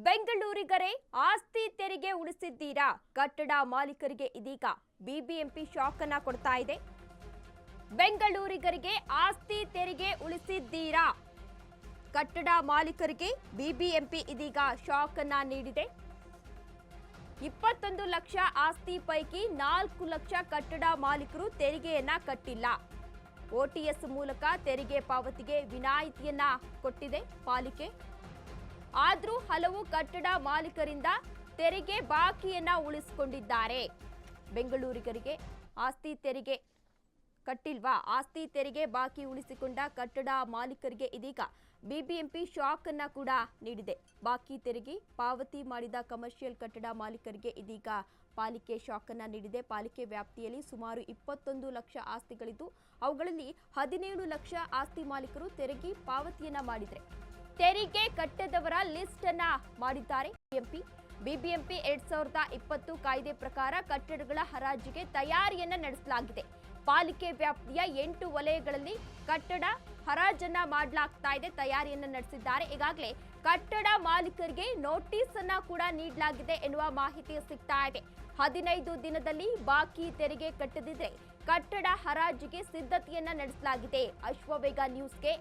ಬೆಂಗಳೂರಿಗರೇ ಆಸ್ತಿ ತೆರಿಗೆ ಉಳಿಸಿದ್ದೀರಾ? ಕಟ್ಟಡ ಮಾಲೀಕರಿಗೆ ಇದೀಗ ಬಿಬಿಎಂಪಿ ಶಾಕ್ ಅನ್ನು ಕೊಡ್ತಾ ಇದೆ. ಬೆಂಗಳೂರಿಗರಿಗೆ ಆಸ್ತಿ ತೆರಿಗೆ ಉಳಿಸಿದ್ದೀರಾ? ಕಟ್ಟಡ ಮಾಲೀಕರಿಗೆ ಬಿಬಿಎಂಪಿ ಇದೀಗ ಶಾಕ್ ಅನ್ನು ನೀಡಿದೆ. 21 ಲಕ್ಷ ಆಸ್ತಿ ಪೈಕಿ 4 ಲಕ್ಷ ಕಟ್ಟಡ ಮಾಲೀಕರು ತೆರಿಗೆಯನ್ನ ಕಟ್ಟಿಲ್ಲ. ಓಟಿಎಸ್ ಮೂಲಕ ತೆರಿಗೆ ಪಾವತಿಗೆ ವಿನಾಯಿತಿಯನ್ನ ಕೊಟ್ಟಿದೆ ಪಾಲಿಕೆ. ಆದರೂ ಹಲವು ಕಟ್ಟಡ ಮಾಲೀಕರಿಂದ ತೆರಿಗೆ ಬಾಕಿಯನ್ನ ಉಳಿಸಿಕೊಂಡಿದ್ದಾರೆ. ಬೆಂಗಳೂರಿಗರಿಗೆ ಆಸ್ತಿ ತೆರಿಗೆ ಕಟ್ಟಿಲ್ವಾ? ಆಸ್ತಿ ತೆರಿಗೆ ಬಾಕಿ ಉಳಿಸಿಕೊಂಡ ಕಟ್ಟಡ ಮಾಲೀಕರಿಗೆ ಇದೀಗ ಬಿಬಿಎಂಪಿ ಶಾಕ್ ಅನ್ನ ಕೂಡ ನೀಡಿದೆ. ಬಾಕಿ ತೆರಿಗೆ ಪಾವತಿ ಮಾಡಿದ ಕಮರ್ಷಿಯಲ್ ಕಟ್ಟಡ ಮಾಲೀಕರಿಗೆ ಇದೀಗ ಪಾಲಿಕೆ ಶಾಕ್ ಅನ್ನ ನೀಡಿದೆ. ಪಾಲಿಕೆ ವ್ಯಾಪ್ತಿಯಲ್ಲಿ ಸುಮಾರು 21 ಲಕ್ಷ ಆಸ್ತಿಗಳಿದ್ದು ಅವುಗಳಲ್ಲಿ 17 ಲಕ್ಷ ಆಸ್ತಿ ಮಾಲೀಕರು ತೆರಿಗೆ ಪಾವತಿಯನ್ನ ಮಾಡಿದ್ರೆ ತೆರಿಗೆ ಕಟ್ಟದವರ ಲಿಸ್ಟ್ ಅನ್ನ ಮಾಡಿದ್ದಾರೆ. ಬಿಬಿಎಂಪಿ 2020 ಕಾಯ್ದೆ ಪ್ರಕಾರ ಕಟ್ಟಡಗಳ ಹರಾಜಿಗೆ ತಯಾರಿಯನ್ನ ನಡೆಸಲಾಗಿದೆ. ಪಾಲಿಕೆ ವ್ಯಾಪ್ತಿಯ 8 ವಲಯಗಳಲ್ಲಿ ಕಟ್ಟಡ ಹರಾಜನ್ನ ಮಾಡಲಾಗ್ತಾ ಇದೆ. ತಯಾರಿಯನ್ನ ನಡೆಸಿದ್ದಾರೆ. ಈಗಾಗಲೇ ಕಟ್ಟಡ ಮಾಲೀಕರಿಗೆ ನೋಟಿಸ್ ಅನ್ನ ಕೂಡ ನೀಡಲಾಗಿದೆ ಎನ್ನುವ ಮಾಹಿತಿ ಸಿಗ್ತಾ ಇದೆ. 15 ದಿನದಲ್ಲಿ ಬಾಕಿ ತೆರಿಗೆ ಕಟ್ಟದಿದ್ರೆ ಕಟ್ಟಡ ಹರಾಜಿಗೆ ಸಿದ್ಧತೆಯನ್ನ ನಡೆಸಲಾಗಿದೆ. ಅಶ್ವವೇಗ ನ್ಯೂಸ್ಗೆ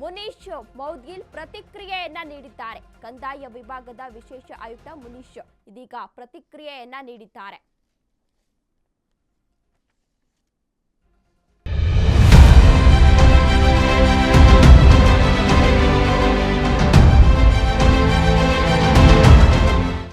ಮುನೀಶ್ ಮೌದ್ಗಿಲ್ ಪ್ರತಿಕ್ರಿಯೆಯನ್ನ ನೀಡಿದ್ದಾರೆ. ಕಂದಾಯ ವಿಭಾಗದ ವಿಶೇಷ ಆಯುಕ್ತ ಮುನೀಶ್ ಇದೀಗ ಪ್ರತಿಕ್ರಿಯೆಯನ್ನ ನೀಡಿದ್ದಾರೆ.